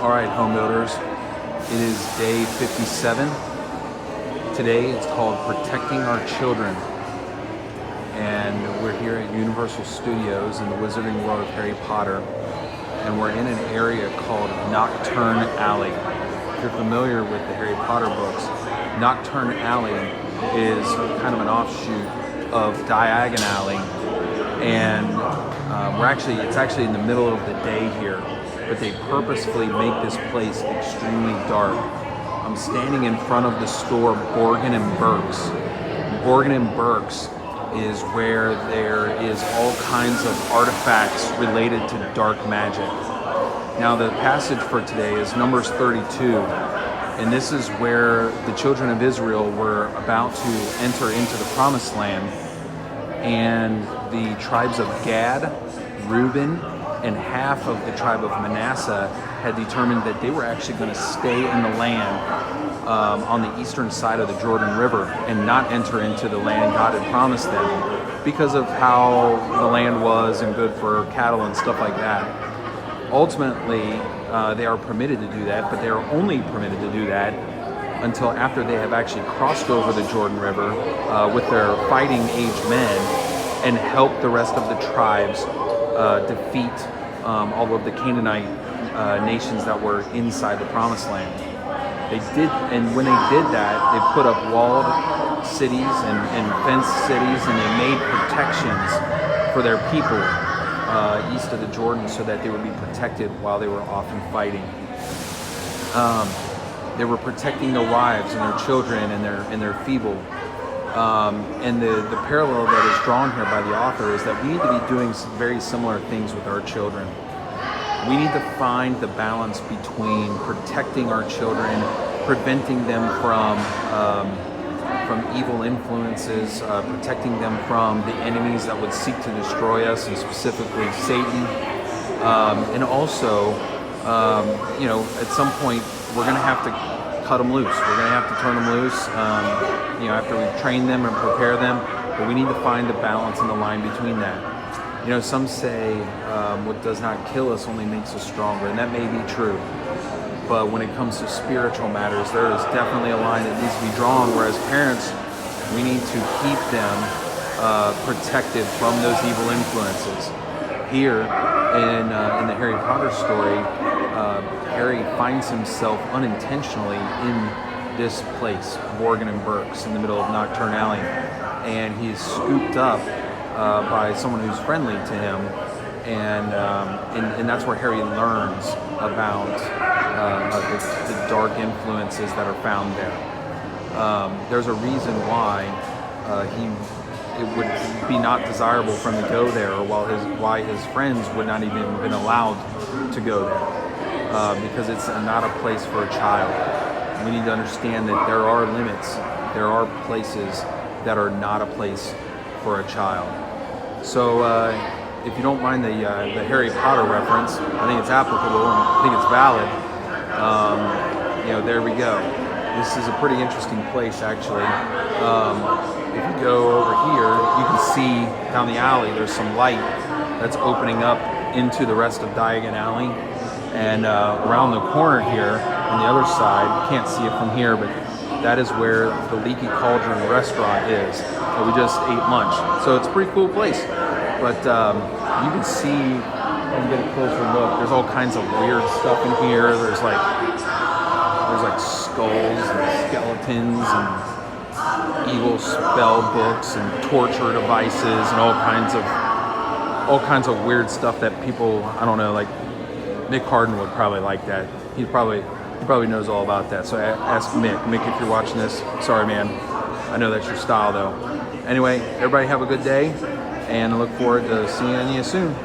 All right, home builders, it is day 57. Today it's called Protecting Our Children. And we're here at Universal Studios in the Wizarding World of Harry Potter. And we're in an area called Knockturn Alley. If you're familiar with the Harry Potter books, Knockturn Alley is kind of an offshoot of Diagon Alley. And it's actually in the middle of the day here, but they purposefully make this place extremely dark. I'm standing in front of the store Borgin and Burkes. Borgin and Burkes is where there is all kinds of artifacts related to dark magic. Now the passage for today is Numbers 32, and this is where the children of Israel were about to enter into the Promised Land, and the tribes of Gad, Reuben, and half of the tribe of Manasseh had determined that they were actually going to stay in the land on the eastern side of the Jordan River and not enter into the land God had promised them because of how the land was and good for cattle and stuff like that. Ultimately, they are permitted to do that, but they are only permitted to do that until after they have actually crossed over the Jordan River with their fighting age men and help the rest of the tribes defeat all of the Canaanite nations that were inside the Promised Land. They did, and when they did that, they put up walled cities and fenced cities, and they made protections for their people east of the Jordan so that they would be protected while they were off and fighting. They were protecting their wives and their children and their feeble. And the parallel that is drawn here by the author is that we need to be doing some very similar things with our children. We need to find the balance between protecting our children, preventing them from evil influences, protecting them from the enemies that would seek to destroy us, and specifically Satan. And also, at some point, we're going to have to cut them loose. We're going to have to turn them loose, after we've trained them and prepare them. But we need to find the balance and the line between that. Some say what does not kill us only makes us stronger, and that may be true. But when it comes to spiritual matters, there is definitely a line that needs to be drawn, where as parents, we need to keep them protected from those evil influences. Here in the Harry Potter story, Harry finds himself unintentionally in this place, Borgin and Burkes, in the middle of Knockturn Alley, and he's scooped up by someone who's friendly to him, and that's where Harry learns about the dark influences that are found there. There's a reason why it would be not desirable for him to go there, or why his friends would not even been allowed to go there, because it's not a place for a child. We need to understand that there are limits. There are places that are not a place for a child. So if you don't mind the Harry Potter reference, I think it's applicable and I think it's valid. There we go. This is a pretty interesting place, actually. If you go over here, you can see down the alley there's some light that's opening up into the rest of Diagon Alley. And around the corner here on the other side, you can't see it from here, but that is where the Leaky Cauldron restaurant is. We just ate lunch. So it's a pretty cool place. But you can see, you can get a closer look, there's all kinds of weird stuff in here. There's like skulls and skeletons and evil spell books and torture devices and all kinds of weird stuff that people, I don't know, like Mick Harden would probably like that. He probably knows all about that. So ask Mick. Mick, if you're watching this, sorry, man. I know that's your style, though. Anyway, everybody have a good day, and I look forward to seeing you soon.